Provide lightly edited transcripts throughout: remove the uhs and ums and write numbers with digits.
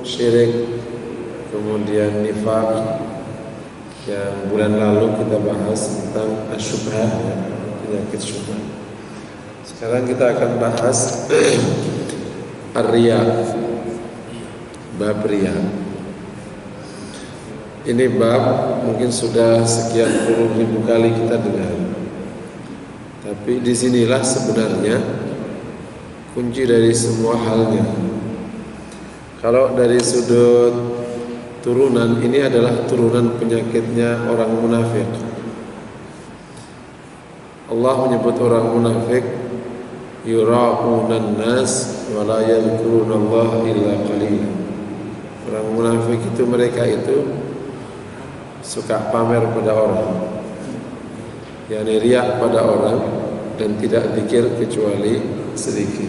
syirik, kemudian nifaq. Yang bulan lalu kita bahas tentang asyubhah, ya, penyakit syubhah. Sekarang kita akan bahas ar-riya, bab riya. Ini bab mungkin sudah sekian puluh ribu kali kita dengar. Tapi disinilah sebenarnya kunci dari semua halnya. Kalau dari sudut turunan, ini adalah turunan penyakitnya orang munafik. Allah menyebut orang munafik yura'unan nas wa la yadhkurunallaha illa qalila. Orang munafik itu mereka itu suka pamer pada orang, yakni riak pada orang dan tidak zikir kecuali sedikit.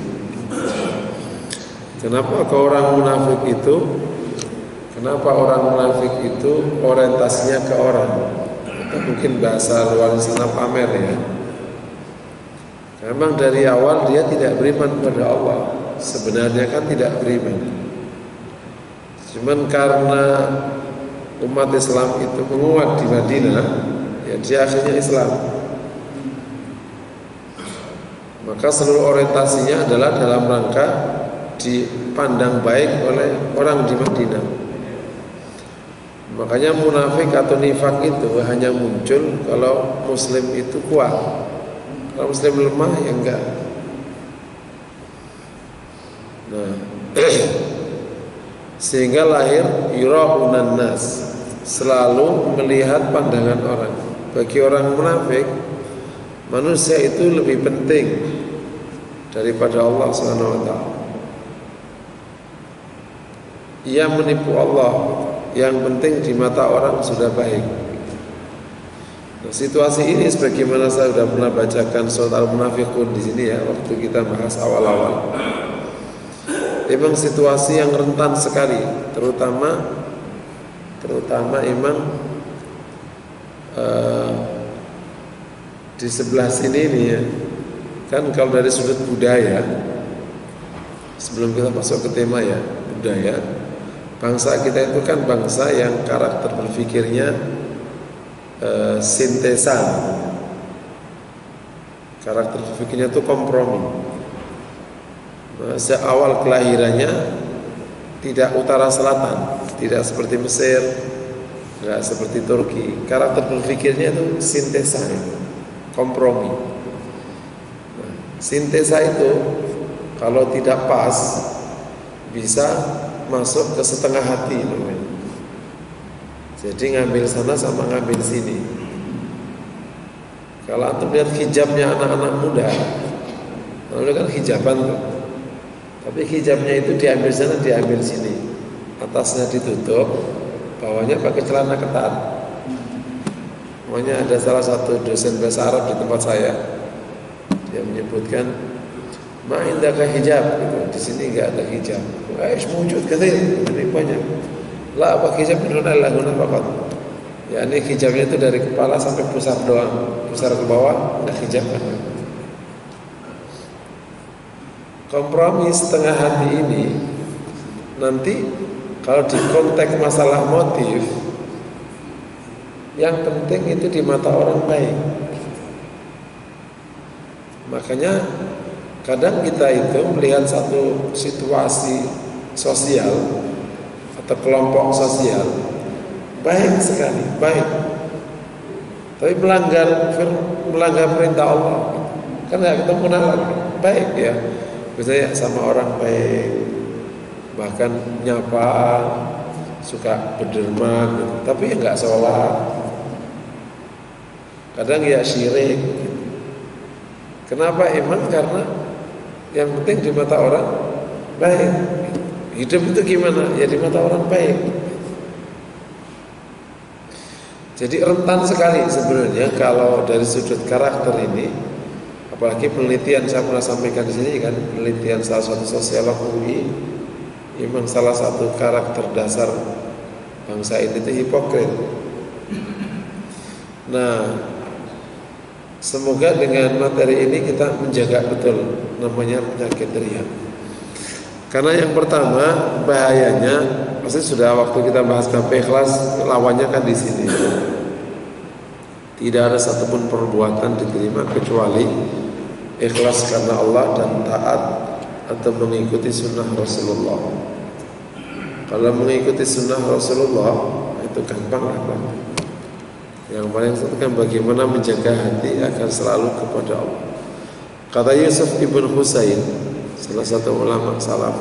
Kenapa orang munafik itu orientasinya ke orang? Atau mungkin bahasa luar sana pamer, ya. Memang dari awal dia tidak beriman pada Allah. Sebenarnya kan tidak beriman. Cuman karena umat Islam itu menguat di Madinah, ya dia akhirnya Islam. Maka seluruh orientasinya adalah dalam rangka dipandang baik oleh orang di Madinah. Makanya munafik atau nifak itu hanya muncul kalau muslim itu kuat. Kalau muslim lemah, ya enggak. Nah, sehingga lahir yura'unan nas, selalu melihat pandangan orang. Bagi orang munafik, manusia itu lebih penting daripada Allah SWT. Ia menipu Allah, yang penting di mata orang sudah baik. Nah, situasi ini sebagaimana saya sudah pernah bacakan surat Al-Munafiqun di sini, ya, waktu kita bahas awal-awal. Memang situasi yang rentan sekali, terutama memang di sebelah sini nih, ya. Kan kalau dari sudut budaya, sebelum kita masuk ke tema, ya, budaya, bangsa kita itu kan bangsa yang karakter berpikirnya sintesa. Karakter berpikirnya itu kompromi. Sejak awal kelahirannya tidak utara selatan, tidak seperti Mesir, tidak seperti Turki. Karakter berpikirnya itu sintesa, kompromi. Nah, sintesa itu kalau tidak pas bisa masuk ke setengah hati, namanya. Jadi ngambil sana sama ngambil sini. Kalau antum lihat hijabnya anak-anak muda, lalu kan hijaban tuh. Tapi hijabnya itu diambil sana, diambil sini. Atasnya ditutup, bawahnya pakai celana ketat. Makanya ada salah satu dosen bahasa Arab di tempat saya, dia menyebutkan ma'indaka hijab, gitu. Di sini enggak ada hijab. Aish wujud kathir, ini banyak. La apa hijab minuna lahuna faqat. Ya, ini hijabnya itu dari kepala sampai pusar doang. Pusar ke bawah enggak hijab. Kompromi setengah hati ini nanti kalau di konteks masalah motif, yang penting itu di mata orang baik. Makanya kadang kita itu melihat satu situasi sosial atau kelompok sosial baik sekali, baik, tapi melanggar perintah Allah, kan nggak ketemu lagi. Baik, ya, misalnya sama orang baik, bahkan nyapa, suka berderma, gitu. Tapi ya nggak sholat, kadang ya syirik. Kenapa? Emang karena yang penting di mata orang baik. Hidup itu gimana? Ya di mata orang baik. Jadi rentan sekali sebenarnya kalau dari sudut karakter ini. Apalagi penelitian saya pernah sampaikan di sini kan, penelitian salah satu sosiolog UI, memang salah satu karakter dasar bangsa ini itu hipokrit. Nah, semoga dengan materi ini kita menjaga betul namanya penyakit riya. Karena yang pertama bahayanya, pasti sudah waktu kita bahas bab ikhlas, lawannya kan di sini. Tidak ada satupun perbuatan diterima kecuali ikhlas karena Allah dan taat atau mengikuti sunnah Rasulullah. Kalau mengikuti sunnah Rasulullah itu gampang lah. Yang paling satu kan bagaimana menjaga hati agar selalu kepada Allah. Kata Yusuf ibn Husain, salah satu ulama salaf,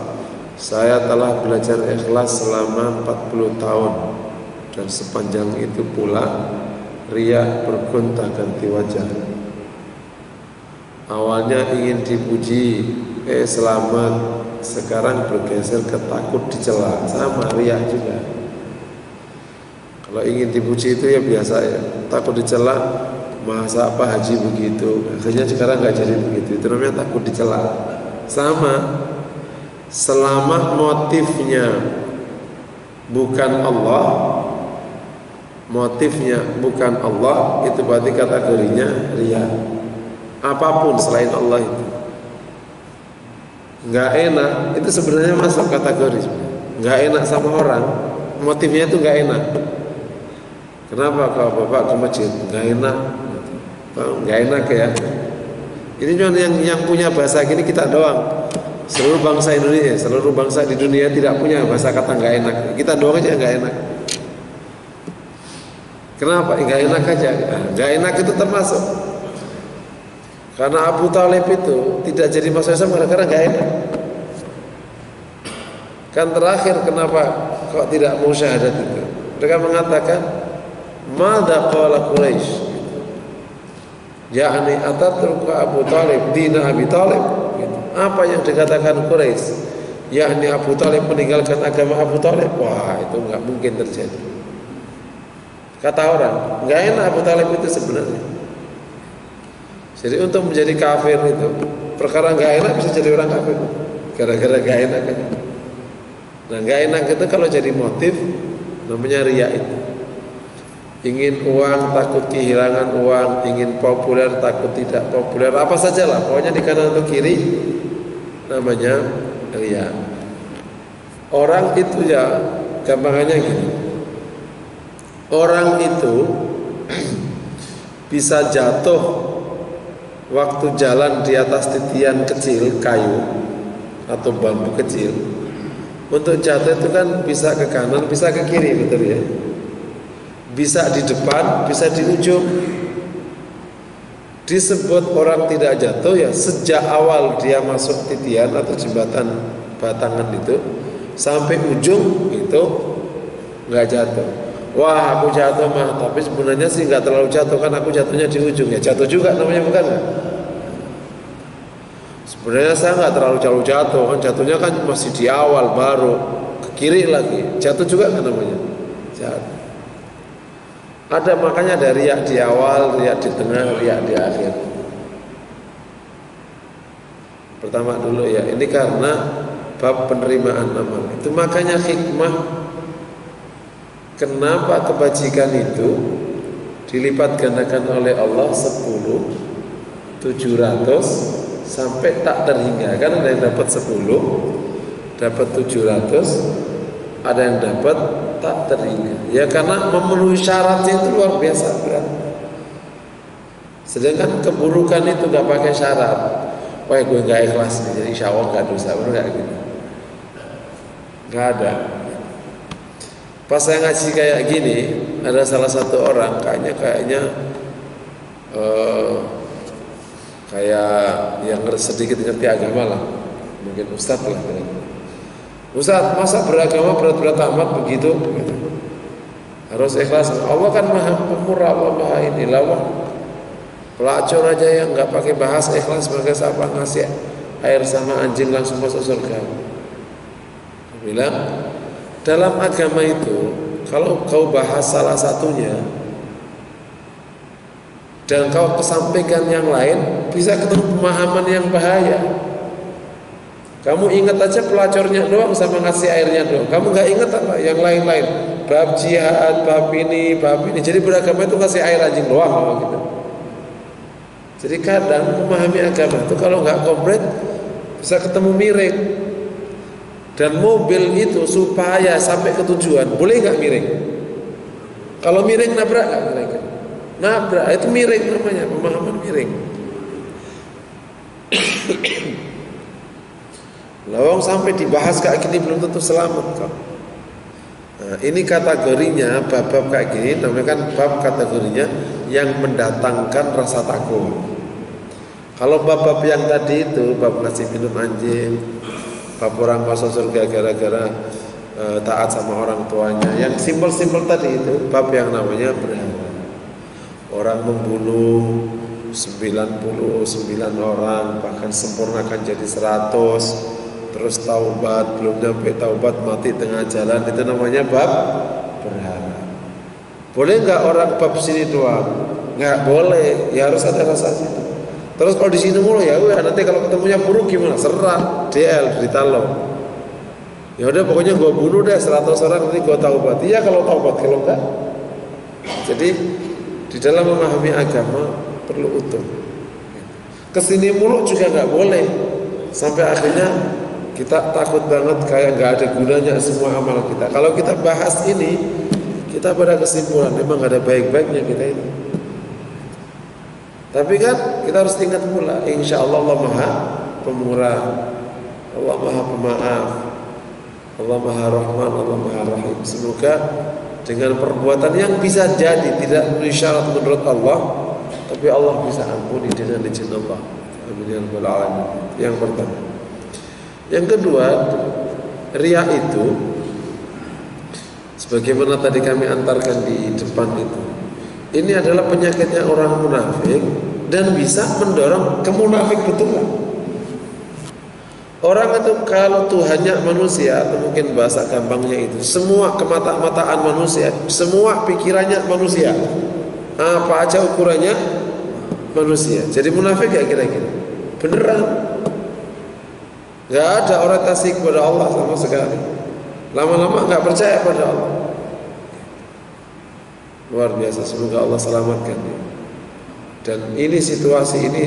saya telah belajar ikhlas selama 40 tahun dan sepanjang itu pula riya bergonta-ganti wajah. Awalnya ingin dipuji, selamat, sekarang bergeser ke takut dicela, sama riya juga. Kalau ingin dipuji itu ya biasa ya, takut dicela, masa Pak Haji begitu, akhirnya sekarang nggak jadi begitu, itu namanya takut dicela. Sama, selama motifnya bukan Allah, itu berarti kategorinya riya. Apapun selain Allah itu nggak enak, itu sebenarnya masuk kategori nggak enak sama orang, motifnya itu nggak enak. Kenapa kalau bapak ke masjid nggak enak? Nggak enak ya. Ini cuma yang punya bahasa gini kita doang. Seluruh bangsa Indonesia, seluruh bangsa di dunia tidak punya bahasa kata nggak enak. Kita doang aja nggak enak. Kenapa? Nggak enak aja. Nggak enak itu termasuk. Karena Abu Talib itu tidak jadi masuk Islam karena nggak enak. Kan terakhir kenapa kok tidak mau syahadat itu? Mereka mengatakan, "Madza qala Quraisy?" Yakni atatruku Abu Talib dina Abi Talib. Apa yang dikatakan Quraisy? Yakni Abu Talib meninggalkan agama Abu Talib. Wah, itu nggak mungkin terjadi. Kata orang, nggak enak Abu Talib itu sebenarnya. Jadi untuk menjadi kafir itu perkara nggak enak bisa jadi orang kafir gara-gara nggak enak kan. Nah nggak enak itu kalau jadi motif namanya riya itu. Ingin uang takut kehilangan uang, ingin populer takut tidak populer, apa saja lah pokoknya di kanan atau kiri namanya riya. Orang itu ya gampangannya gini, orang itu bisa jatuh waktu jalan di atas titian kecil kayu atau bambu kecil. Untuk jatuh itu kan bisa ke kanan, bisa ke kiri, betul ya? Bisa di depan, bisa di ujung. Disebut orang tidak jatuh ya sejak awal dia masuk titian atau jembatan batangan itu sampai ujung itu nggak jatuh. Wah aku jatuh mah, tapi sebenarnya sih nggak terlalu jatuh kan aku jatuhnya di ujung ya jatuh juga namanya bukan nggak? Sebenarnya saya nggak terlalu jatuh kan jatuhnya kan masih di awal baru ke kiri lagi jatuh juga kan namanya jatuh. Ada makanya ada riya di awal, riya di tengah, riya di akhir. Pertama dulu ya ini karena bab penerimaan amal itu makanya hikmah. Kenapa kebajikan itu dilipat gandakan oleh Allah 10, 700 sampai tak terhingga. Kan ada yang dapat 10, dapat 700, ada yang dapat tak terhingga. Ya karena memenuhi syaratnya itu luar biasa berat. Sedangkan keburukan itu gak pakai syarat. Wah gue gak ikhlas nih, jadi insya Allah gak dosa, bener gak gitu? Gak ada. Pas saya ngaji kayak gini, ada salah satu orang kayaknya kayak yang sedikit ngerti agama lah, mungkin ustadz lah. Ustadz, masa beragama berat-berat amat begitu? Harus ikhlas. Allah kan maha pemurah, Allah maha ini lawak. Pelacur aja yang nggak pakai bahas ikhlas sebagai siapa ngasih air sama anjing langsung masuk surga. Bilang dalam agama itu kalau kau bahas salah satunya dan kau kesampaikan yang lain bisa ketemu pemahaman yang bahaya. Kamu ingat aja pelacurnya doang sama ngasih airnya doang. Kamu nggak ingat apa yang lain-lain, bab jihad, bab ini. Jadi beragama itu ngasih air anjing doang gitu. Jadi kadang memahami agama itu kalau nggak komplit bisa ketemu miring. Dan mobil itu supaya sampai ke tujuan boleh nggak miring? Kalau miring nabrak nggak kira-kira? Nabrak, itu miring namanya, pemahaman miring. Lawang sampai dibahas kayak gini belum tentu selamat kok. Nah, ini kategorinya bab-bab kayak gini namanya kan bab kategorinya yang mendatangkan rasa takut. Kalau bab-bab yang tadi itu bab ngasih minum anjing, bab orang masuk surga gara-gara taat sama orang tuanya, yang simpel-simpel tadi itu bab yang namanya berhala. Orang membunuh 99 orang, bahkan sempurnakan jadi 100, terus taubat, belum sampai taubat mati tengah jalan, itu namanya bab berhala. Boleh nggak orang bab sini doang? Nggak boleh, ya harus ada rasa situ. Terus kalau di sini mulu ya udah, nanti kalau ketemunya buruk gimana? Serah, DL, cerita lo. Ya udah pokoknya gue bunuh deh 100 orang, nanti gue taubat. Iya kalau taubat, kalau enggak. Jadi di dalam memahami agama perlu utuh. Kesini mulu juga nggak boleh. Sampai akhirnya kita takut banget kayak nggak ada gunanya semua amal kita. Kalau kita bahas ini, kita pada kesimpulan memang ada baik-baiknya kita ini. Tapi kan kita harus ingat pula, insya Allah Allah Maha Pemurah, Allah Maha Pemaaf, Allah Maha Rahman, Allah Maha Rahim. Semoga dengan perbuatan yang bisa jadi tidak memenuhi syarat menurut Allah, tapi Allah bisa ampuni dengan izin Allah. Amin ya rabbal alamin. Yang pertama. Yang kedua, riya itu sebagaimana tadi kami antarkan di depan itu, ini adalah penyakitnya orang munafik dan bisa mendorong kemunafik betulan. Orang itu kalau Tuhannya manusia, atau mungkin bahasa gampangnya itu, semua kemata-mataan manusia, semua pikirannya manusia, apa aja ukurannya manusia. Jadi munafik ya kira-kira beneran. Gak ada orientasi kepada Allah sama sekali. Lama-lama gak percaya pada Allah. Luar biasa, semoga Allah selamatkan dia. Dan ini situasi ini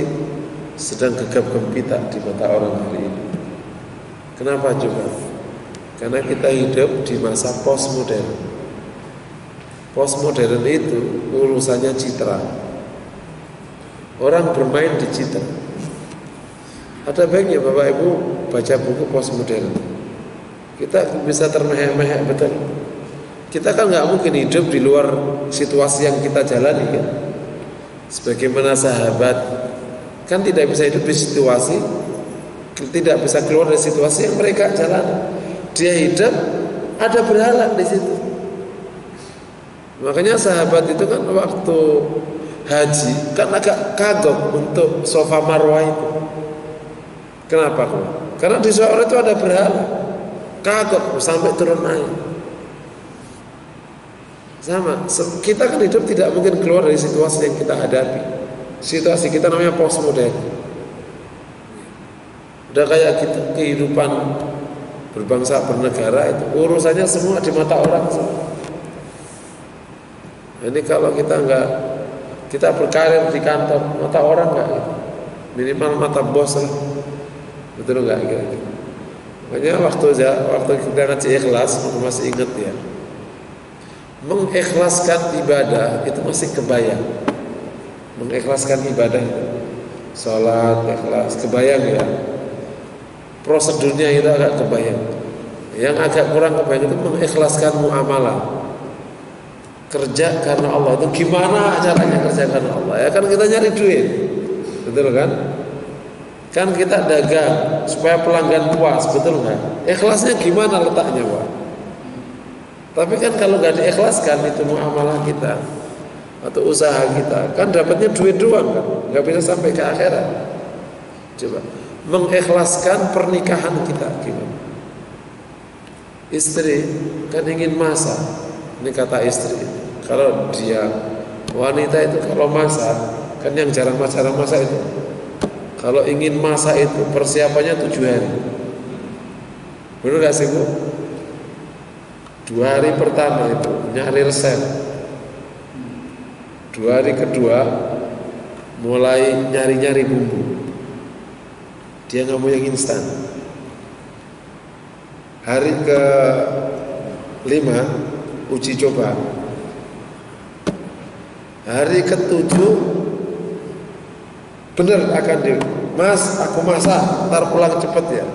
sedang gegap gempita di mata orang hari ini. Kenapa juga? Karena kita hidup di masa postmodern. Postmodern itu urusannya citra. Orang bermain di citra. Ada baiknya Bapak Ibu baca buku postmodern. Kita bisa termehek-mehek betul. Kita kan nggak mungkin hidup di luar situasi yang kita jalani kan. Sebagaimana sahabat kan tidak bisa hidup di situasi, tidak bisa keluar dari situasi yang mereka jalani. Dia hidup ada berhala di situ. Makanya sahabat itu kan waktu haji kan agak kagok untuk Safa Marwah itu. Kenapa? Karena di Safa itu ada berhala. Kagok sampai turun air. Sama, kita kan hidup tidak mungkin keluar dari situasi yang kita hadapi. Situasi kita namanya postmodern. Udah kayak gitu, kehidupan berbangsa bernegara itu urusannya semua di mata orang semua. Ini kalau kita berkarir di kantor, mata orang nggak gitu. Minimal mata bos lah. Betul nggak gitu. Makanya waktu kita ngaji ikhlas, masih ingat ya. Mengikhlaskan ibadah itu masih kebayang. Mengikhlaskan ibadah itu, sholat ikhlas, kebayang ya. Prosedurnya itu agak kebayang. Yang agak kurang kebayang itu mengikhlaskan muamalah. Kerja karena Allah itu gimana caranya kerja karena Allah? Ya kan kita nyari duit, betul kan? Kan kita dagang supaya pelanggan puas, betul nggak? Ikhlasnya gimana letaknya, Pak? Tapi kan kalau nggak diikhlaskan itu muamalah kita atau usaha kita, kan dapatnya duit doang kan, nggak bisa sampai ke akhirat. Coba mengikhlaskan pernikahan kita gimana? Istri kan ingin masak, ini kata istri. Kalau dia wanita itu kalau masak, kan yang jarang masak itu. Kalau ingin masak itu persiapannya 7 hari. Benar gak sih Bu? 2 hari pertama itu nyari resep. 2 hari kedua mulai nyari-nyari bumbu. Dia gak mau yang instan. Hari ke-5 uji coba. Hari ke-7 benar akan Mas, aku masak, ntar pulang cepet ya.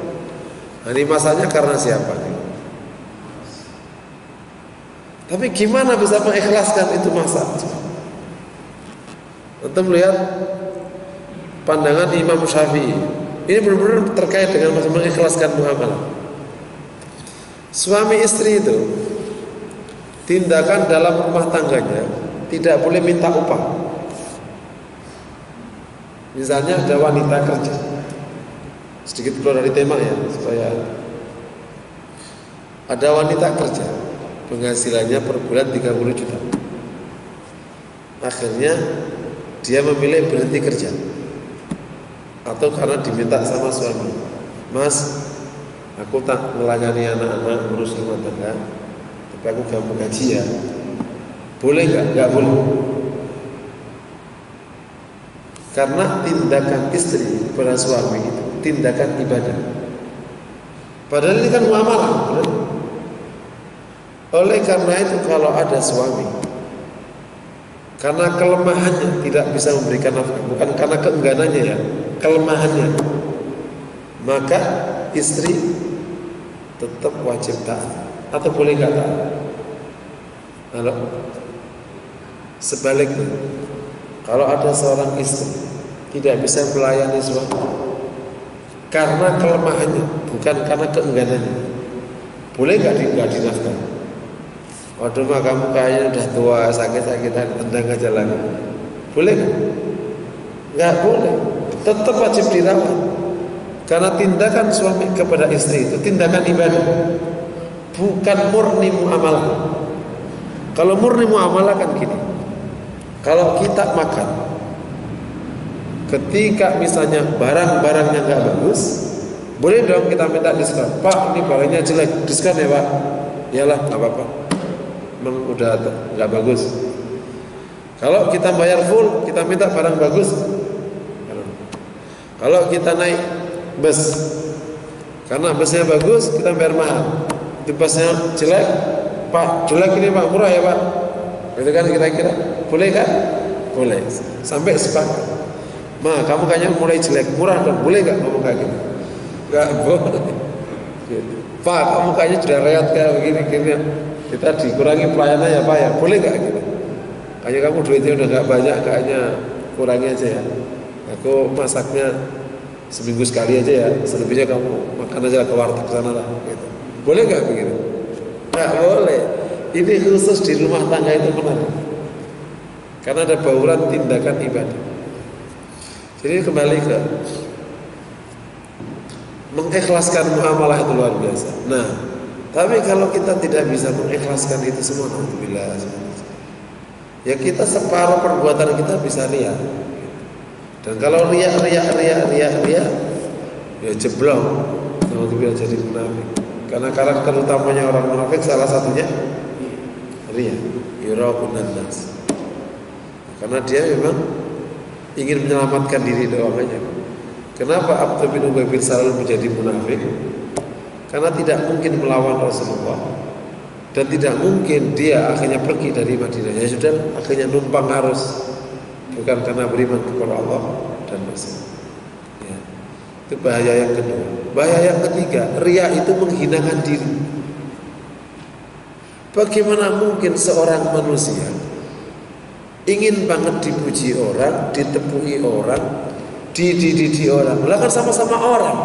Ini masaknya karena siapa nih? Tapi gimana bisa mengikhlaskan itu masak? Kita melihat pandangan Imam Syafi'i. Ini benar-benar terkait dengan masalah mengikhlaskan muamalah. Suami istri itu tindakan dalam rumah tangganya tidak boleh minta upah. Misalnya ada wanita kerja, sedikit keluar dari tema ya, supaya ada wanita kerja, penghasilannya per bulan 30 juta. Akhirnya dia memilih berhenti kerja, atau karena diminta sama suami, Mas, aku tak melayani anak-anak, ngurus rumah tangga, tapi aku gak mau gaji ya. Boleh gak? Gak boleh. Karena tindakan istri kepada suami itu tindakan ibadah. Padahal ini kan muamalah. Oleh karena itu kalau ada suami karena kelemahannya tidak bisa memberikan nafkah, bukan karena keengganannya ya, kelemahannya, maka istri tetap wajib taat. Atau boleh nggak taat? Halo? Sebaliknya, kalau ada seorang istri tidak bisa melayani suami karena kelemahannya, bukan karena keengganannya, boleh nggak dinafkah? Waduh mah kamu kayaknya udah tua, sakit-sakitan, tendang aja lagi. Boleh nggak? Nggak boleh. Tetap wajib dirawat. Karena tindakan suami kepada istri itu tindakan ibadah, bukan murni muamalah. Kalau murni muamalah kan gini. Kalau kita makan, ketika misalnya barang-barangnya nggak bagus, boleh dong kita minta diskon. Pak, ini barangnya jelek, diskon ya Pak. Iyalah, nggak apa-apa. Memang udah nggak bagus. Kalau kita bayar full, kita minta barang bagus. Kalau kita naik bus, karena busnya bagus, kita bayar mahal. Itu busnya jelek, Pak, jelek ini Pak, murah ya Pak. Itu kan kira-kira, boleh kan? Boleh. Sampai sepakat. Ma, kamu kayaknya mulai jelek, murah dong, boleh nggak ngomong kayak gitu? Nggak boleh. Pak, kamu kayaknya sudah reot kayak begini-gini. Kita dikurangi pelayanan ya Pak ya, boleh nggak gitu? Kayaknya kamu duitnya udah nggak banyak, kayaknya kurangi aja ya. Aku masaknya seminggu sekali aja ya, selebihnya kamu makan aja ke warteg sana lah. Gitu. Boleh nggak begitu? Nggak boleh. Ini khusus di rumah tangga itu benar. Karena ada bauran tindakan ibadah. Jadi kembali ke mengikhlaskan muamalah itu luar biasa. Nah, tapi kalau kita tidak bisa mengikhlaskan itu semua, alhamdulillah, ya kita separuh perbuatan kita bisa riya. Dan kalau riya, ya jeblok, alhamdulillah jadi munafik. Karena karakter utamanya orang munafik salah satunya riya, yuraqun nas. Karena dia memang ingin menyelamatkan diri doang aja. Kenapa Abdullah bin Ubay bin Salul menjadi munafik? Karena tidak mungkin melawan Rasulullah dan tidak mungkin dia akhirnya pergi dari Madinah. Ya sudah, akhirnya numpang arus, bukan karena beriman kepada Allah dan Rasul. Ya. Itu bahaya yang kedua. Bahaya yang ketiga, riya itu menghinakan diri. Bagaimana mungkin seorang manusia ingin banget dipuji orang, ditepui orang, dididik orang, lah kan sama-sama orang.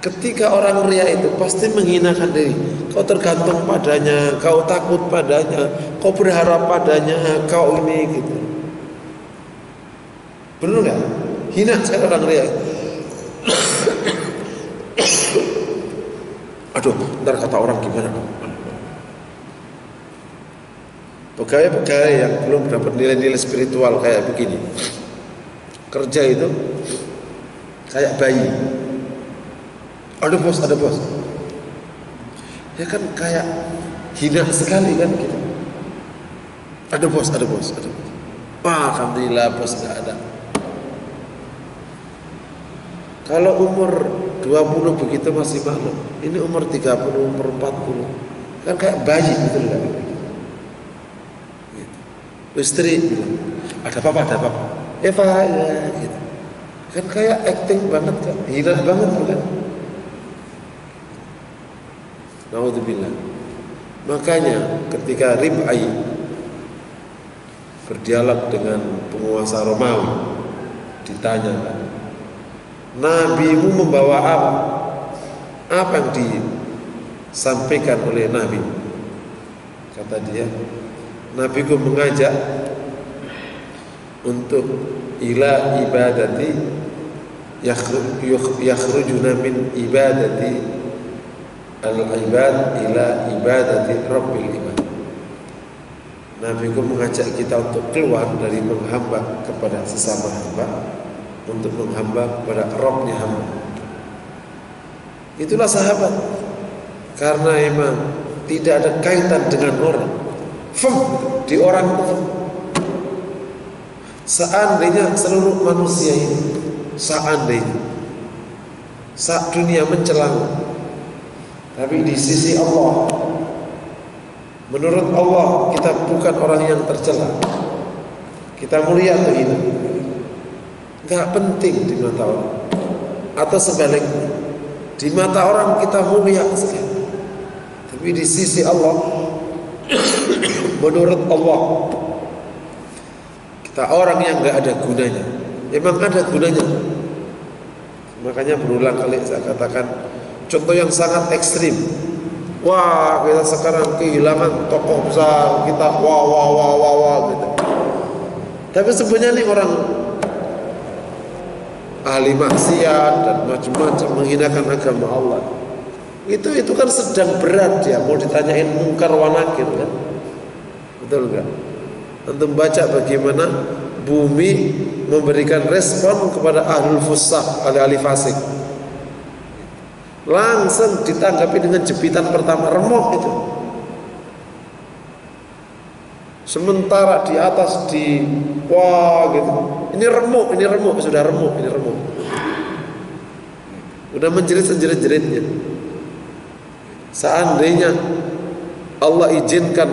Ketika orang riya itu pasti menghinakan diri. Kau tergantung padanya, kau takut padanya, kau berharap padanya, kau ini gitu. Benar nggak? Hina sekali orang riya. Aduh, ntar kata orang gimana? Pegawai-pegawai yang belum dapat nilai-nilai spiritual kayak begini, kerja itu kayak bayi. Ada bos, ya kan kayak hina sekali kan gitu. Ada bos. Wah, alhamdulillah bos nggak ada. Kalau umur 20 begitu masih malu. Ini umur 30, umur 40. Kan kayak bayi gitu loh. Gitu. Istri bilang, ada apa? Eva ya gitu. Kan kayak acting banget kan, hina banget bukan? Naudzubillah. Makanya ketika Rib'ai berdialog dengan penguasa Romawi, ditanyakan, Nabimu membawa apa? Apa yang disampaikan oleh Nabi? Kata dia, Nabiku mengajak untuk ila ibadati yakhrujuna min ibadati al-ibad ila ibadati rabbil ibad. Nabiku mengajak kita untuk keluar dari menghamba kepada sesama hamba untuk menghamba kepada Rabbnya hamba. Itulah sahabat. Karena emang tidak ada kaitan dengan orang. Di orang itu. Seandainya seluruh manusia ini, seandainya saat dunia mencelang, tapi di sisi Allah, menurut Allah kita bukan orang yang tercela, kita mulia atau hina, gak penting di mata orang. Atau sebaliknya, di mata orang kita mulia sekali, tapi di sisi Allah, menurut Allah kita orang yang gak ada gunanya. Emang ada gunanya. Makanya berulang kali saya katakan, contoh yang sangat ekstrim. Wah, kita sekarang kehilangan tokoh besar, kita wah gitu. Tapi sebenarnya nih orang ahli maksiat dan macam-macam menghinakan agama Allah. Itu kan sedang berat dia, mau ditanyain mungkar wa nakir kan? Betul enggak? Antum baca bagaimana bumi memberikan respon kepada ahlul fusaq, ahli fasik. Langsung ditanggapi dengan jepitan pertama, remuk itu. Sementara di atas wah gitu. Ini remuk, sudah remuk, ini remuk. Udah menjerit-jeritnya. Seandainya Allah izinkan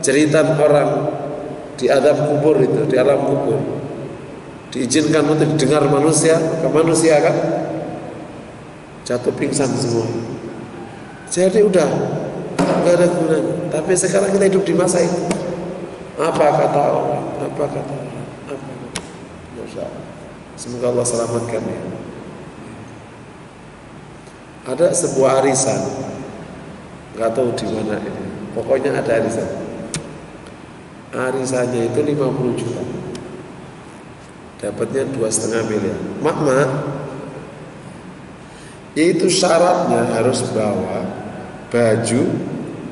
jeritan orang di adab kubur itu, di alam kubur, diizinkan untuk didengar manusia, maka manusia akan jatuh pingsan semua. Jadi udah nggak ada gunanya. Tapi sekarang kita hidup di masa itu. Apa kata orang? Masya Allah. Semoga Allah selamatkan ya. Ada sebuah arisan, nggak tahu di mana ini. Pokoknya ada arisan. Arisannya itu 50 juta. Dapatnya 2,5 miliar. Mak, itu syaratnya harus bawa baju,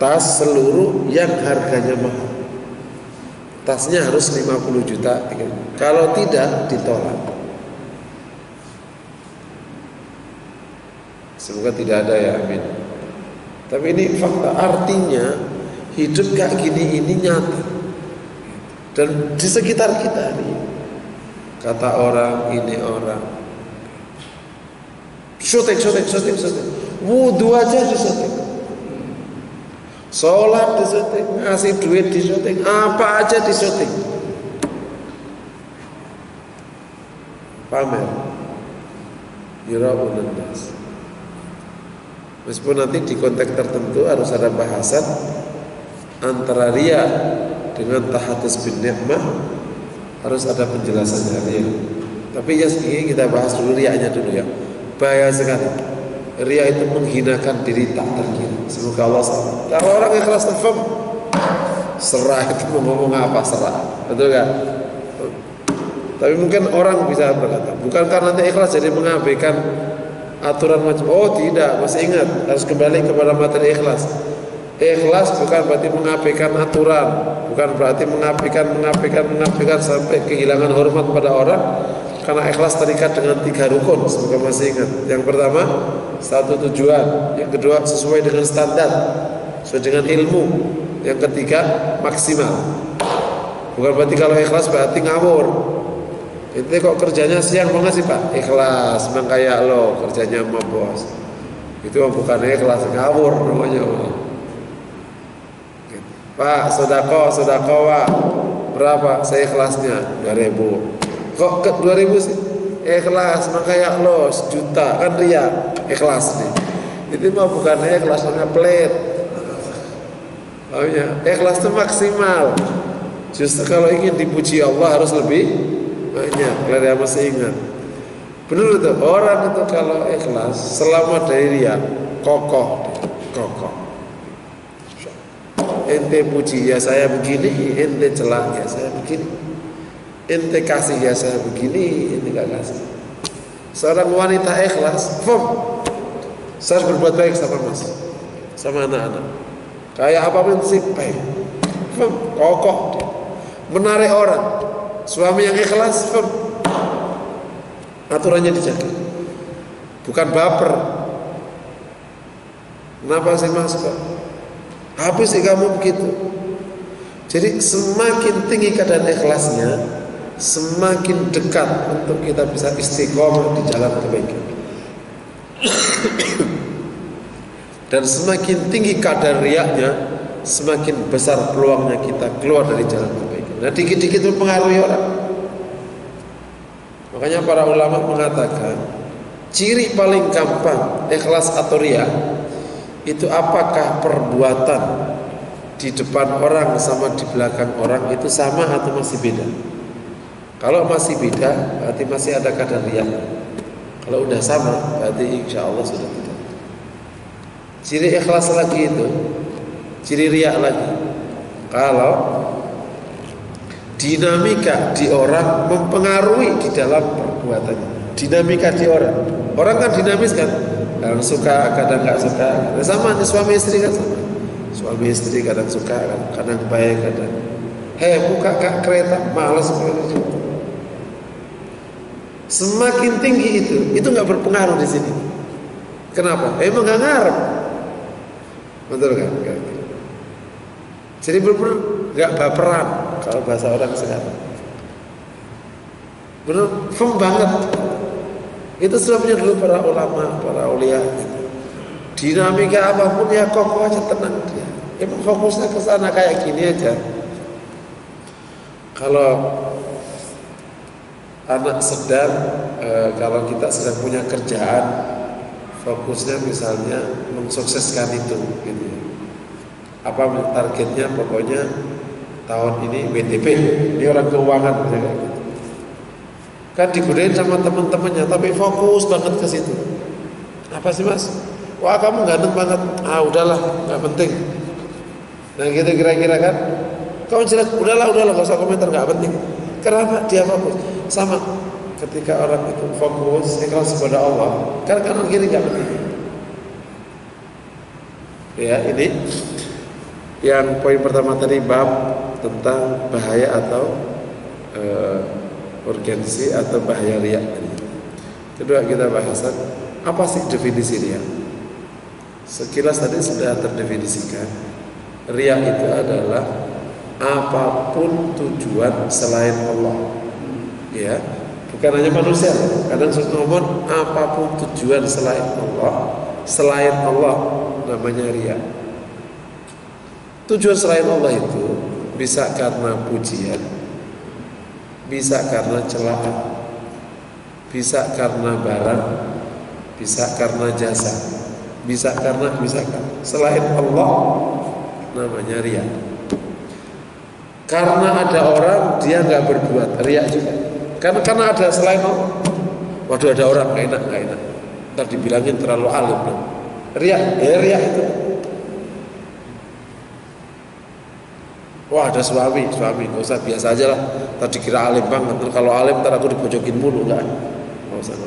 tas seluruh yang harganya mahal. Tasnya harus 50 juta. Kalau tidak ditolak. Semoga tidak ada ya, amin. Tapi ini fakta, artinya hidup kayak gini ini nyata. Dan di sekitar kita nih, kata orang, ini orang syuting. Wudu aja disyuting, sholat disyuting, ngasih duit disyuting, apa aja disyuting. Pamer yura'un nas. Meskipun nanti di konteks tertentu harus ada bahasan antara riya dengan tahadus bin ni'mah, harus ada penjelasannya riya. Tapi ya ini kita bahas dulu riyanya dulu ya. Bahaya sekali. Riya itu menghinakan diri tak terkira. Semoga Allah salah. Kalau orang ikhlas tafam, serah itu mau ngomong apa serah, betul kan? Tapi mungkin orang bisa berkata, bukankah nanti ikhlas jadi mengabaikan aturan macam? Oh tidak, masih ingat harus kembali kepada materi ikhlas. Ikhlas bukan berarti mengabaikan aturan, bukan berarti mengabaikan sampai kehilangan hormat pada orang. Karena ikhlas terikat dengan 3 rukun, semoga masih ingat. Yang pertama, satu tujuan. Yang kedua, sesuai dengan standar, sesuai dengan ilmu. Yang ketiga, maksimal. Bukan berarti kalau ikhlas berarti ngawur. Itu kok kerjanya siang banget sih Pak? Ikhlas, memang kayak lo kerjanya sama bos. Itu bukan ikhlas, ngawur namanya. Pak, sodako Pak. Berapa? Saya ikhlasnya 2.000. Kok ke 2.000 sih? Ikhlas, memang kayak lo 1.000.000 kan ria. Ikhlas nih. Itu mah bukan ikhlas, namanya pelit. Oh ya, ikhlas itu maksimal. Justru kalau ingin dipuji Allah harus lebih banyak. Kalian masih ingat? Benar itu, orang itu kalau ikhlas selamat dari riya, kokoh. Ente puji ya saya begini, ente celak ya saya begini, ente kasih ya saya begini, ente gak kasih. Seorang wanita ikhlas, saya harus berbuat baik sama mas, sama anak-anak. Kayak apapun sih baik, kokoh dia. Menarik orang. Suami yang ikhlas, aturannya dijaga, bukan baper. Kenapa sih mas? Habis sih kamu begitu. Jadi semakin tinggi keadaan ikhlasnya, semakin dekat untuk kita bisa istiqomah di jalan kebaikan. Dan semakin tinggi kadar riyaknya, semakin besar peluangnya kita keluar dari jalan kebaikan. Nah, dikit-dikit mempengaruhi orang. Makanya para ulama mengatakan ciri paling gampang ikhlas atau riya itu apakah perbuatan di depan orang sama di belakang orang itu sama atau masih beda. Kalau masih beda berarti masih ada kadar riya. Kalau udah sama berarti insya Allah sudah tidak. Ciri ikhlas lagi itu, ciri riya lagi. Kalau dinamika di orang mempengaruhi di dalam perbuatannya. Dinamika di orang kan dinamis kan, kadang suka, kadang nggak suka. Sama suami istri kan sama. Suami istri kadang suka, kadang baik, kadang buka kak kereta, malas. Semakin tinggi itu nggak berpengaruh di sini. Kenapa? Emang nggak ngarep. Betul kan? Jadi benar-benar nggak baperan kalau bahasa orang sekarang. Benar, firm banget. Itu sebabnya dulu para ulama, para ulia. Dinamika apapun ya kokoh aja, tenang dia. Emang fokusnya ke sana kayak gini aja. Kalau anak sedang, kalau kita sedang punya kerjaan, fokusnya misalnya mensukseskan itu, gitu. Apa targetnya? Pokoknya tahun ini WTP, ini orang keuangan, gitu. Kan digodain sama teman-temannya, tapi fokus banget ke situ. Apa sih mas? Wah kamu ganteng banget. Udahlah, nggak penting. Nah gitu kira-kira kan. Kamu jelek, udahlah, gak usah komentar, nggak penting. Kenapa dia fokus? Sama ketika orang itu fokus ikhlas kepada Allah, kan kanan kiri nggak penting. Ya ini yang poin pertama tadi, bab tentang bahaya atau urgensi atau bahaya riya. Kedua kita bahasan apa sih definisi riya. Sekilas tadi sudah terdefinisikan. Riya itu adalah apapun tujuan selain Allah. Ya, bukan hanya manusia. Kadang suka ngomong apapun tujuan selain Allah namanya riya. Tujuan selain Allah itu bisa karena pujian, bisa karena celaan, bisa karena barang, bisa karena jasa, bisa karena selain Allah namanya riya. Karena ada orang dia nggak berbuat, riya juga. Karena ada selain Allah. Waduh ada orang nggak enak. Ntar dibilangin terlalu alim. Riya itu. Wah ada suami, nggak usah, biasa aja lah. Tadi kira alim banget. Kalau alim ntar aku dipojokin mulu, nggak usah.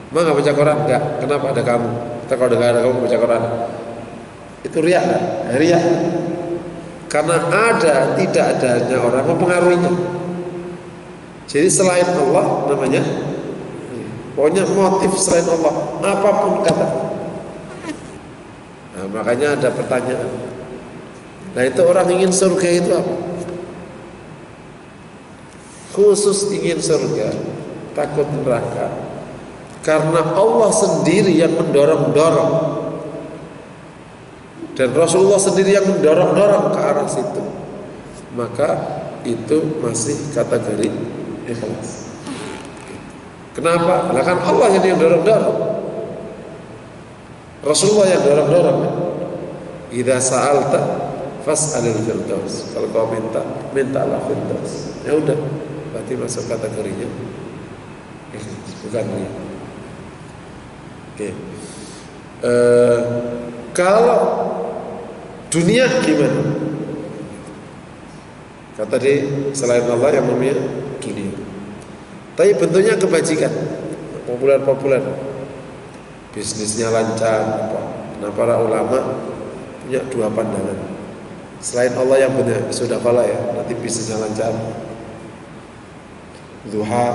Emang nggak baca Quran? Nggak. Kenapa ada kamu? Ntar kalau nggak ada kamu baca Quran, itu riya kan? Riya. Karena ada tidak adanya orang mempengaruhinya. Jadi selain Allah namanya, pokoknya motif selain Allah, apapun kata. Nah makanya ada pertanyaan. Nah itu orang ingin surga itu apa? Khusus ingin surga takut neraka karena Allah sendiri yang mendorong-dorong dan Rasulullah sendiri yang mendorong-dorong ke arah situ, maka itu masih kategori ikhlas. Kenapa? Lah kan Allah yang dorong-dorong, Rasulullah yang dorong-dorong. Idza sa'alta fas'alil firdaus. Kalau kau mintalah firdaus. Ya udah, berarti masuk kategorinya bukan riya. Oke. Kalau dunia gimana? Kata tadi selain Allah yang namanya dunia. Tapi bentuknya kebajikan, populer, bisnisnya lancar. Nah para ulama punya dua pandangan. Selain Allah yang benar, sudah kalah ya, nanti bisnisnya lancar. Duha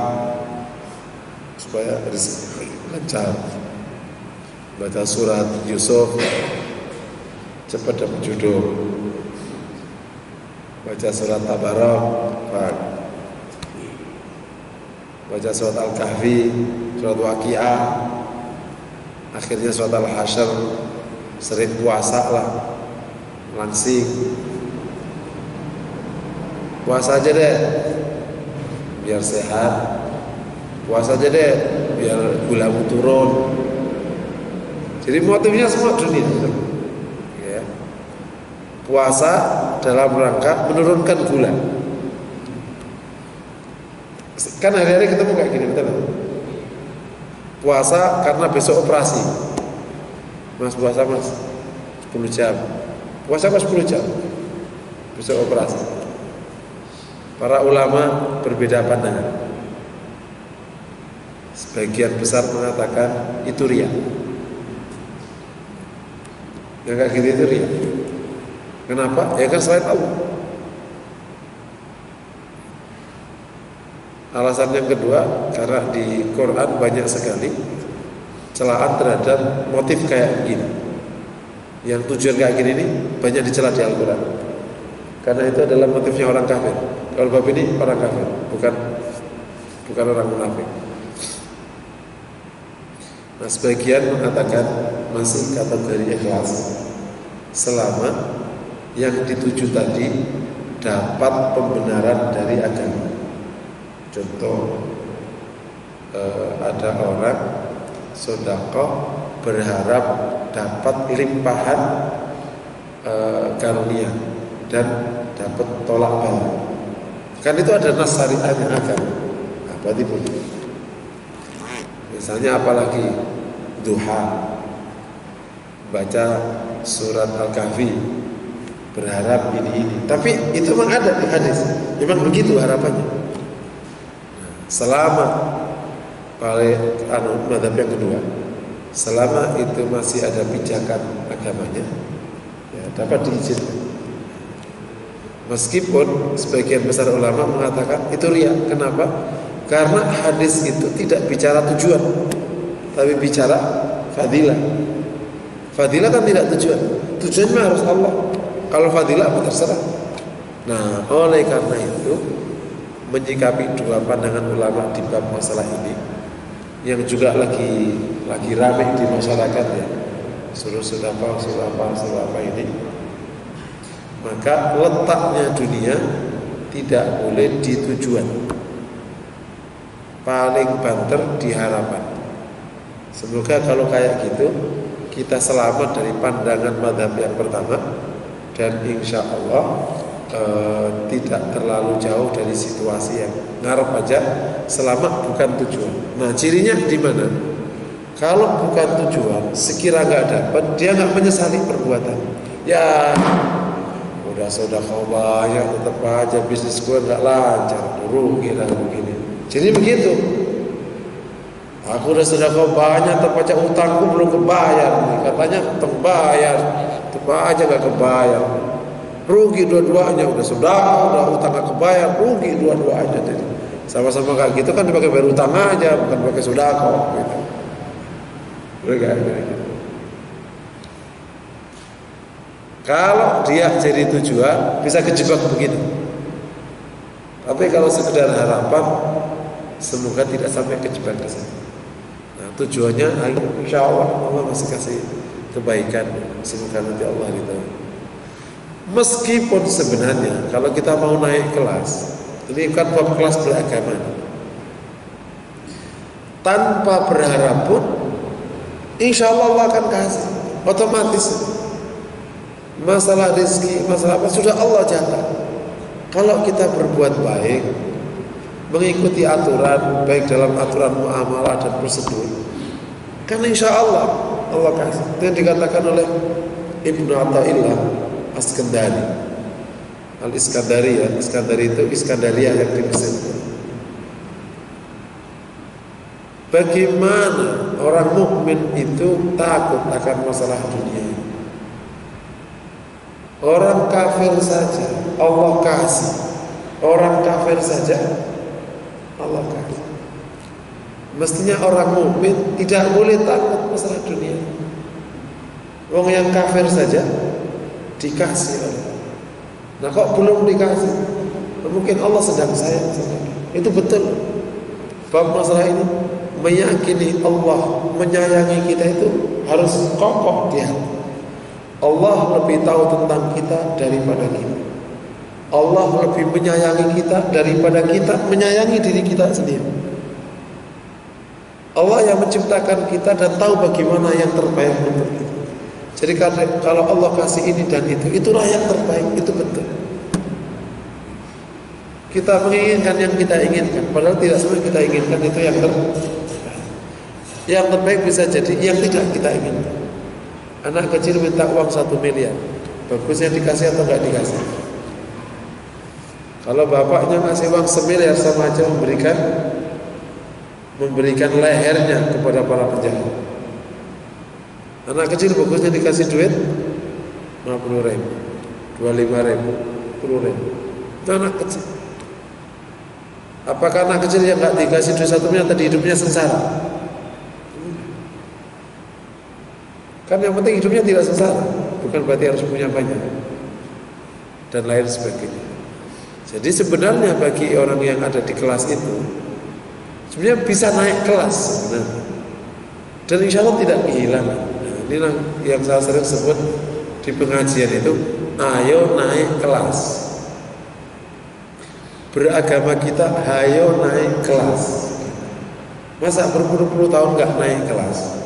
supaya rezeki lancar. Baca surat Yusuf cepat dapat jodoh. Baca surat Tabarak, baca surat Al-Kahfi, surat Waqiah, akhirnya surat Al-Hasyr, sering puasa lah, langsing. Puasa aja deh, biar sehat. Puasa aja deh, biar gulamu turun. Jadi motifnya semua dunia. Ya. Puasa dalam rangka menurunkan gula. Kan hari-hari ketemu kayak gini, betul? Puasa karena besok operasi. Mas puasa mas 10 jam. Puasa mas 10 jam. Besok operasi. Para ulama berbeda pandangan. Sebagian besar mengatakan itu riya. Yang kayak gitu itu riya. Kenapa? Ya kan selain Allah. Alasan yang kedua, karena di Quran banyak sekali celaan terhadap motif kayak gini. Yang tujuan kayak gini nih banyak dicela di Al-Quran. Karena itu adalah motifnya orang kafir. Kalau bab ini orang kafir, bukan orang munafik. Nah, sebagian mengatakan masih kategori ikhlas selama yang dituju tadi dapat pembenaran dari agama. Contoh, ada orang sedekah berharap dapat limpahan karunia dan dapat tolak bala. Kan itu ada nas syariatnya agama. Nah, berarti boleh. Misalnya apalagi duha, baca surat Al-Kahfi, berharap ini. Tapi itu memang ada di hadis. Memang begitu harapannya. Selama madhab yang kedua, selama itu masih ada pijakan agamanya, ya, dapat diizinkan. Meskipun sebagian besar ulama mengatakan itu riya. Kenapa? Karena hadis itu tidak bicara tujuan, tapi bicara fadilah. Fadilah kan tidak tujuan. Tujuannya harus Allah. Kalau fadilah terserah. Nah, oleh karena itu menyikapi dua pandangan ulama di bab masalah ini yang juga lagi ramai di masyarakat ya, suruh apa ini, maka letaknya dunia tidak boleh di tujuan, paling banter di harapan. Semoga kalau kayak gitu kita selamat dari pandangan mazhab yang pertama dan insya Allah tidak terlalu jauh dari situasi yang ngarep aja, selamat bukan tujuan. Nah, cirinya di mana? Kalau bukan tujuan, sekira nggak dapat, dia nggak menyesali perbuatan. Ya, udah sedekah banyak, tetap aja bisnis gue nggak lancar, rugi dan begini. Jadi begitu. Aku udah sedekah banyak, tetap aja utangku belum kebayar. Katanya utang bayar, tetap aja nggak kebayar. Rugi dua-duanya, udah utang gak kebayar, rugi dua-duanya. Jadi sama-sama kayak gitu kan dipakai bayar utang aja, bukan pakai sedekah gitu. Kalau dia jadi tujuan bisa kejebak begitu. Tapi kalau sekedar harapan semoga tidak sampai kejebak ke sana. Nah, tujuannya insya Allah Allah masih kasih kebaikan, semoga nanti Allah ridho. Meskipun sebenarnya kalau kita mau naik kelas, ini kan bab kelas beragama, tanpa berharap pun insya Allah Allah akan kasih otomatis. Masalah rezeki, masalah apa sudah Allah catat. Kalau kita berbuat baik, mengikuti aturan, baik dalam aturan muamalah dan prosedur, kan insya Allah Allah kasih. Itu yang dikatakan oleh Ibnu Athaillah As-Skandari. Al-Iskandari ya, Iskandari itu Iskandaria yang di Mesir. Bagaimana orang mukmin itu takut akan masalah dunia? Orang kafir saja Allah kasih, orang kafir saja Allah kasih. Mestinya orang mukmin tidak boleh takut masalah dunia. Wong yang kafir saja dikasih Allah. Nah kok belum dikasih? Mungkin Allah sedang sayang sama kita. Itu betul. Bab masalah ini meyakini Allah menyayangi kita itu harus kokoh di hati. Allah lebih tahu tentang kita daripada kita. Allah lebih menyayangi kita daripada kita menyayangi diri kita sendiri. Allah yang menciptakan kita dan tahu bagaimana yang terbaik untuk kita. Jadi kalau Allah kasih ini dan itu, itulah yang terbaik, itu betul. Kita menginginkan yang kita inginkan, padahal tidak semua yang kita inginkan itu yang terbaik. Yang terbaik bisa jadi yang tidak kita inginkan. Anak kecil minta uang 1 miliar, bagusnya dikasih atau enggak dikasih? Kalau bapaknya ngasih uang 1 miliar sama aja memberikan lehernya kepada para penjahat. Anak kecil bagusnya dikasih duit 50 ribu, 25 ribu, 10 ribu. Itu anak kecil. Apakah anak kecil yang enggak dikasih duit 1 miliar tadi hidupnya sengsara? Kan yang penting hidupnya tidak sengsara, bukan berarti harus punya banyak dan lain sebagainya. Jadi sebenarnya bagi orang yang ada di kelas itu sebenarnya bisa naik kelas sebenarnya. Dan insya Allah tidak kehilangan. Nah, ini yang saya sering sebut di pengajian itu, ayo naik kelas. Beragama kita, ayo naik kelas. Masa berpuluh-puluh tahun nggak naik kelas?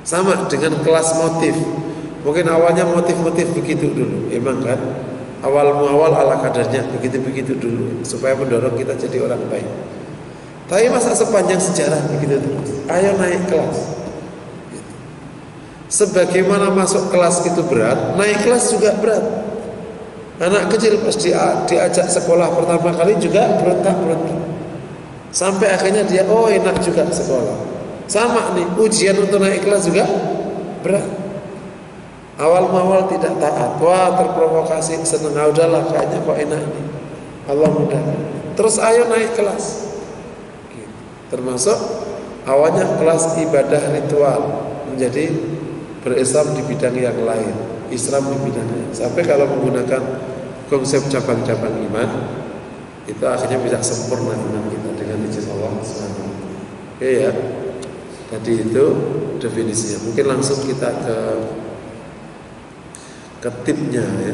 Sama dengan kelas motif. Mungkin awalnya motif-motif begitu dulu, emang kan? Awal ala kadarnya begitu-begitu dulu, supaya mendorong kita jadi orang baik. Tapi masa sepanjang sejarah begitu terus. Ayo naik kelas. Sebagaimana masuk kelas itu berat, naik kelas juga berat. Anak kecil pas diajak sekolah pertama kali juga berontak-berontak. Sampai akhirnya dia, oh enak juga sekolah. Sama nih, ujian untuk naik kelas juga berat. Awal-awal tidak taat, wah terprovokasi, seneng, udahlah kayaknya kok enak nih, Allah mudah. Terus ayo naik kelas. Termasuk awalnya kelas ibadah ritual menjadi berislam di bidang yang lain, Islam di bidangnya. Sampai kalau menggunakan konsep cabang-cabang iman, itu akhirnya bisa sempurna iman kita dengan izin Allah SWT. Oke ya. Tadi itu definisinya. Mungkin langsung kita ke tipnya ya.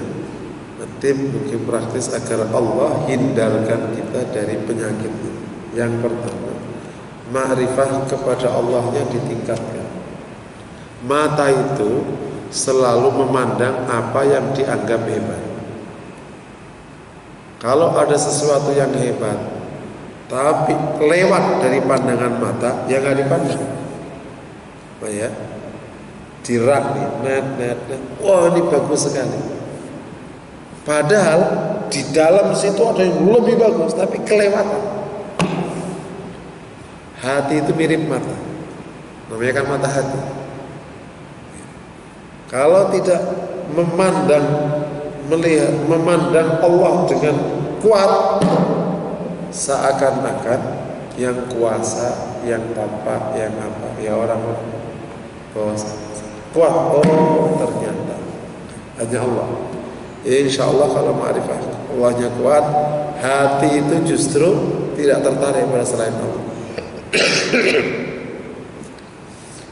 Tip mungkin praktis agar Allah hindarkan kita dari penyakit. Yang pertama, ma'rifah kepada Allahnya ditingkatkan. Mata itu selalu memandang apa yang dianggap hebat. Kalau ada sesuatu yang hebat tapi lewat dari pandangan mata, ya nggak dipandang. Ya, dirak nih, net. Wah ini bagus sekali. Padahal di dalam situ ada yang lebih bagus, tapi kelewatan. Hati itu mirip mata, namanya kan mata hati. Kalau tidak memandang Allah dengan kuat, seakan-akan yang kuasa, yang tampak, yang apa, ya orang-orang kuat. Oh ternyata hanya Allah. Insya Allah kalau ma'rifah Allahnya kuat, hati itu justru tidak tertarik pada selain Allah.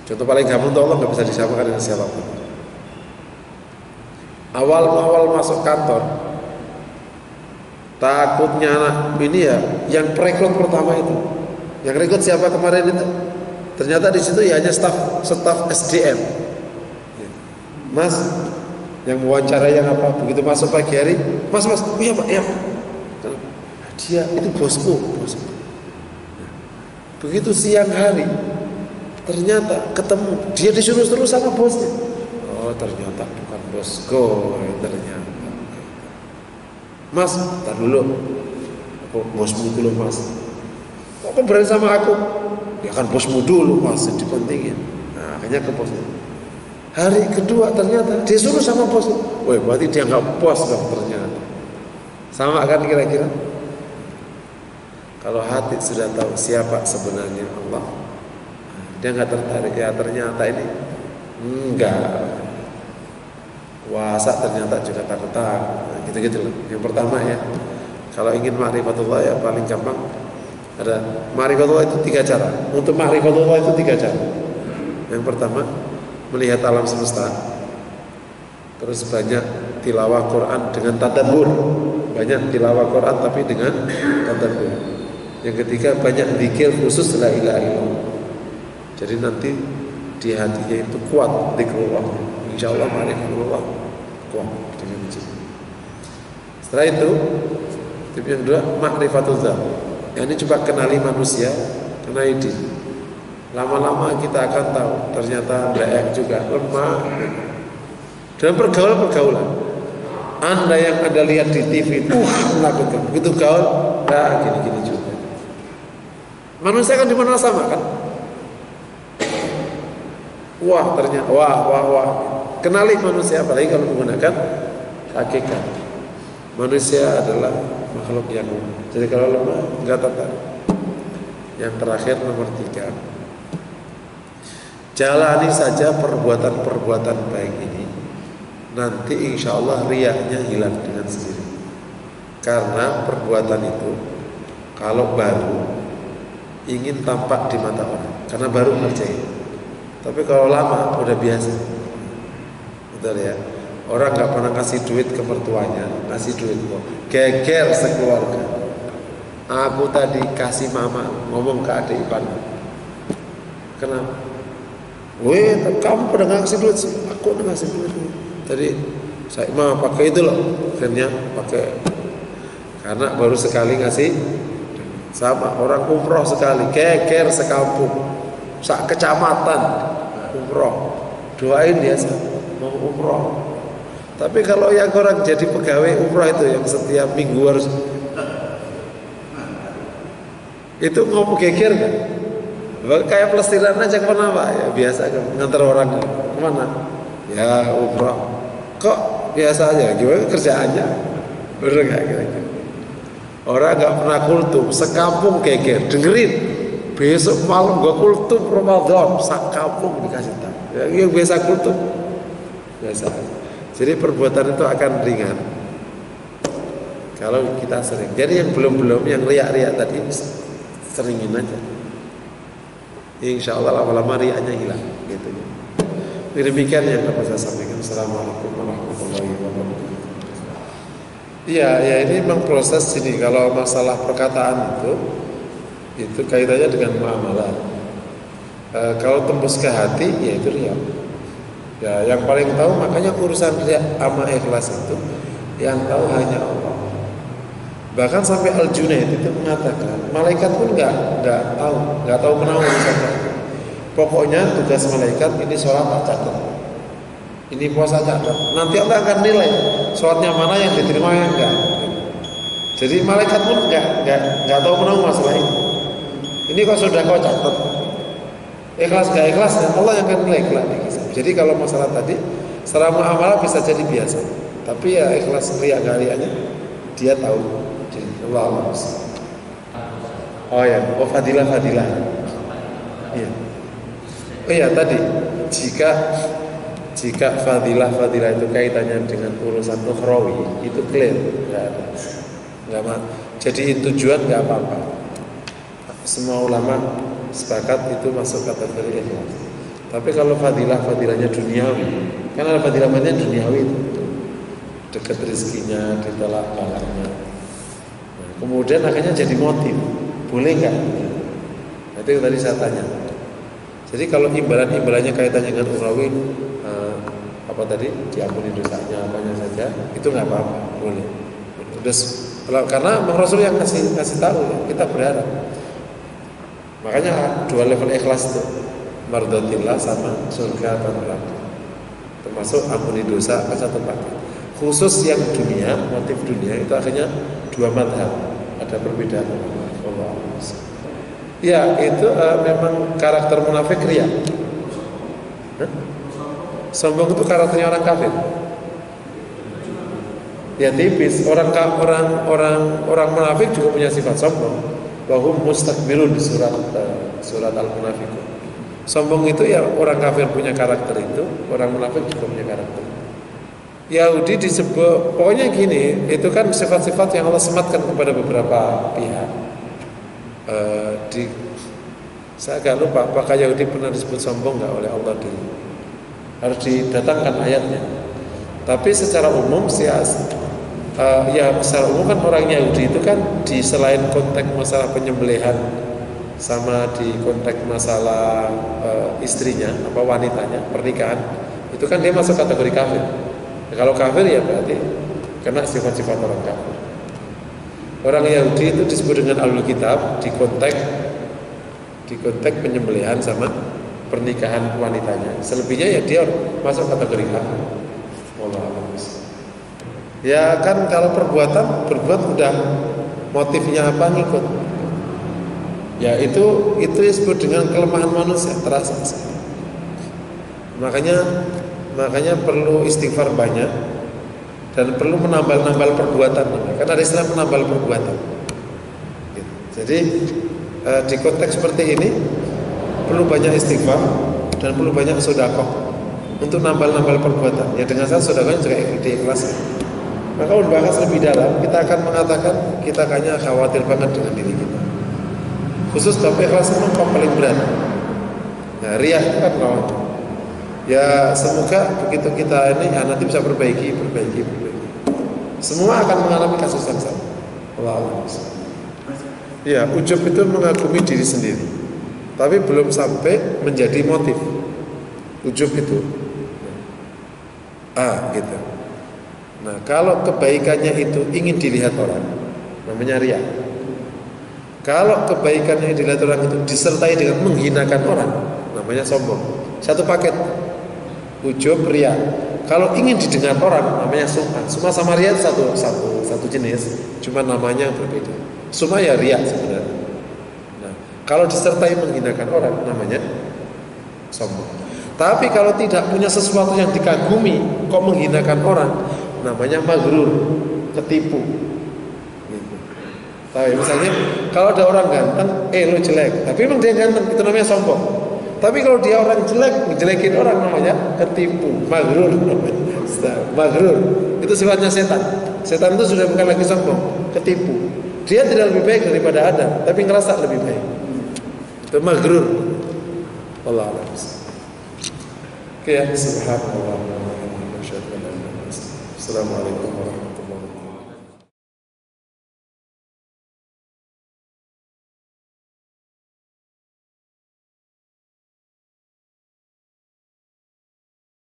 Contoh paling gampang tuh, Allah nggak bisa disamakan dengan siapapun. Awal masuk kantor, takutnya anak ini ya, yang perekrut pertama itu, yang rekrut siapa kemarin itu, ternyata di situ ya hanya staf SDM. Mas, yang wawancara yang apa? Begitu masuk pagi hari, mas, iya pak, iya. Dia itu bosku. Begitu siang hari, ternyata ketemu, dia disuruh terus sama bosnya. Oh ternyata bukan bosku, ternyata. Mas, tar dulu, aku bosmu dulu mas. Kok berani sama aku? Ya kan bosmu dulu mas, dipentingin. Nah akhirnya ke bosnya. Hari kedua ternyata disuruh sama bosnya. Wah berarti dia nggak bos dong ternyata. Sama kan kira-kira? Kalau hati sudah tahu siapa sebenarnya Allah, dia nggak tertarik. Ya ternyata ini enggak. Puasa ternyata juga takut. Gitu loh. Yang pertama ya, kalau ingin ma'rifatullah ya paling gampang ada ma'rifatullah itu 3 cara. Untuk ma'rifatullah itu 3 cara. Yang pertama melihat alam semesta, terus banyak tilawah Quran dengan tadabbur, banyak tilawah Quran tapi dengan tadabbur. Yang ketiga banyak zikir khusus la ilaha illallah. Jadi nanti di hatinya itu kuat zikrullah. Insyaallah ma'rifatullah kuat dengan itu. Setelah itu tip yang kedua ma'rifatul zat. Ini coba kenali manusia, kenali diri. Lama-lama kita akan tahu ternyata bleek juga, lemah dalam pergaulan. Anda yang Anda lihat di TV, menakutkan. Begitu gaul, gini-gini juga. Manusia kan di mana sama kan? Ternyata wah. Kenali manusia, apalagi kalau menggunakan hakikat. Manusia adalah makhluk yang lemah. Jadi kalau lemah enggak tertarik. Yang terakhir nomor 3, jalani saja perbuatan baik ini. Nanti insya Allah riyanya hilang dengan sendiri. Karena perbuatan itu kalau baru ingin tampak di mata orang, karena baru ngerjain. Tapi kalau lama udah biasa. Betul ya. Orang nggak pernah kasih duit ke mertuanya, kasih duit kok. Geger sekeluarga. Aku tadi kasih mama, ngomong ke adik ipar. Kenapa? Kamu pada nggak kasih duit sih? Aku udah ngasih duit. Tadi saya mah pakai itu loh, akhirnya pakai. Karena baru sekali ngasih. Sama orang umroh sekali, geger sekampung, sak kecamatan umroh. Doain dia mau umroh. Tapi kalau yang orang jadi pegawai umroh itu yang setiap minggu harus itu ngomong geger kan? Kayak pelestiran aja kemana pak? Ya biasa kan, ngantar orang kemana? Ya umroh. Kok biasa aja? Gimana kerjaannya? Bener nggak kira-kira? Orang nggak pernah kultum, sekampung geger, dengerin. Besok malam gua kultum Ramadan, sekampung dikasih tahu. Yang biasa kultum, biasa. Jadi perbuatan itu akan ringan kalau kita sering. Jadi yang belum, yang riak-riak tadi seringin aja. Insya Allah lama-lama riaknya hilang. Gitu. Demikian yang dapat saya sampaikan. Assalamualaikum warahmatullahi wabarakatuh. Iya, ya ini memang proses ini. Kalau masalah perkataan itu kaitannya dengan muamalah. Kalau tembus ke hati, ya itu riya. Ya, yang paling tahu makanya urusan riya sama ikhlas itu yang tahu hanya Allah. Bahkan sampai Al-Junaid itu mengatakan, malaikat pun nggak tahu menahu sampai. Pokoknya tugas malaikat ini sholat catat. Ini puasa catat. Nanti Allah akan nilai sholatnya mana yang diterima yang enggak. Jadi malaikat pun enggak tahu menahu masalah ini. Ini kok sudah kau catat. Ikhlas gak ikhlas Allah yang akan nilai ikhlas. Jadi kalau masalah tadi secara muamalah bisa jadi biasa. Tapi ya ikhlas riya gak riyanya dia tahu. Jadi Allah. Oh ya, fadilah. Iya. Oh iya tadi jika fadilah itu kaitannya dengan urusan ukhrawi itu clear, nggak ada, jadi tujuan nggak apa-apa. semua ulama sepakat itu masuk kategori ikhlas. Tapi kalau fadilahnya duniawi, kan ada fadilahnya duniawi itu, dekat rezekinya, ditolak balaknya. Nah, kemudian akhirnya jadi motif, boleh nggak? Itu yang tadi saya tanya. Jadi kalau imbalannya kaitannya dengan urawi, apa tadi, diampuni dosanya apanya saja, itu nggak apa-apa, boleh. Terus karena Bang Rasul yang kasih tahu, kita berharap. Makanya dua level ikhlas itu, mardatillah sama surga atau neraka. Termasuk ampuni dosa kan satu paket. Khusus yang dunia, motif dunia itu akhirnya dua madhab, ada perbedaan. Allah. Ya itu memang karakter munafik riya. Sombong itu karakternya orang kafir. Ya tipis. Orang munafik juga punya sifat sombong. Wahum mustakbirun di surat Al-Munafiqun. Sombong itu ya orang kafir punya karakter itu, orang munafik juga punya karakter. Yahudi disebut, pokoknya gini, itu kan sifat-sifat yang Allah sematkan kepada beberapa pihak. Saya agak lupa apakah Yahudi pernah disebut sombong nggak oleh Allah dulu. Harus didatangkan ayatnya. Tapi secara umum secara umum kan orang Yahudi itu kan di selain konteks masalah penyembelihan sama di konteks masalah istrinya, apa wanitanya, pernikahan, itu kan dia masuk kategori kafir. Kalau kafir ya berarti kena sifat-sifat orang kafir. Orang Yahudi itu disebut dengan Ahlul Kitab di konteks penyembelihan sama pernikahan wanitanya. Selebihnya ya dia masuk kategori kafir. Wallahu a'lam. Ya kan kalau berbuat udah motifnya apa ngikut. Ya itu disebut dengan kelemahan manusia, terasa sekali. Makanya perlu istighfar banyak dan perlu menambal perbuatan. Karena ada istilah menambal perbuatan. Jadi di konteks seperti ini perlu banyak istighfar dan perlu banyak sedekah untuk nambal perbuatan. Ya dengan saya sedekahnya juga ikhlas. Maka membahas lebih dalam, kita akan mengatakan kita kayaknya khawatir banget dengan diri kita. Khusus bab ikhlas memang paling berat. Nah, riya itu kan lawan. Ya semoga begitu kita ini nanti bisa perbaiki. Semua akan mengalami kasus yang sama. Allah. Ya, ujub itu mengagumi diri sendiri, tapi belum sampai menjadi motif. Ujub itu, gitu. Nah, kalau kebaikannya itu ingin dilihat orang, namanya riya. Kalau kebaikannya yang dilihat orang itu disertai dengan menghinakan orang, namanya sombong. Satu paket, ujub, riya. Kalau ingin didengar orang, namanya sum'ah. Sum'ah sama riya satu jenis, cuma namanya berbeda. Sum'ah ya riya sebenarnya. Nah, kalau disertai menghinakan orang, namanya sombong. Tapi kalau tidak punya sesuatu yang dikagumi, kok menghinakan orang, namanya maghrur, ketipu. Gitu. Tapi misalnya kalau ada orang ganteng, lo jelek, tapi memang dia ganteng, itu namanya sombong. Tapi kalau dia orang jelek, ngejelekin orang, namanya ketipu, maghrur. Maghrur itu sifatnya setan. Setan itu sudah bukan lagi sombong, ketipu. Dia tidak lebih baik daripada Adam, tapi ngerasa lebih baik. Itu maghrur. Allah a'lam. Oke ya, subhanallah. Assalamualaikum warahmatullahi wabarakatuh.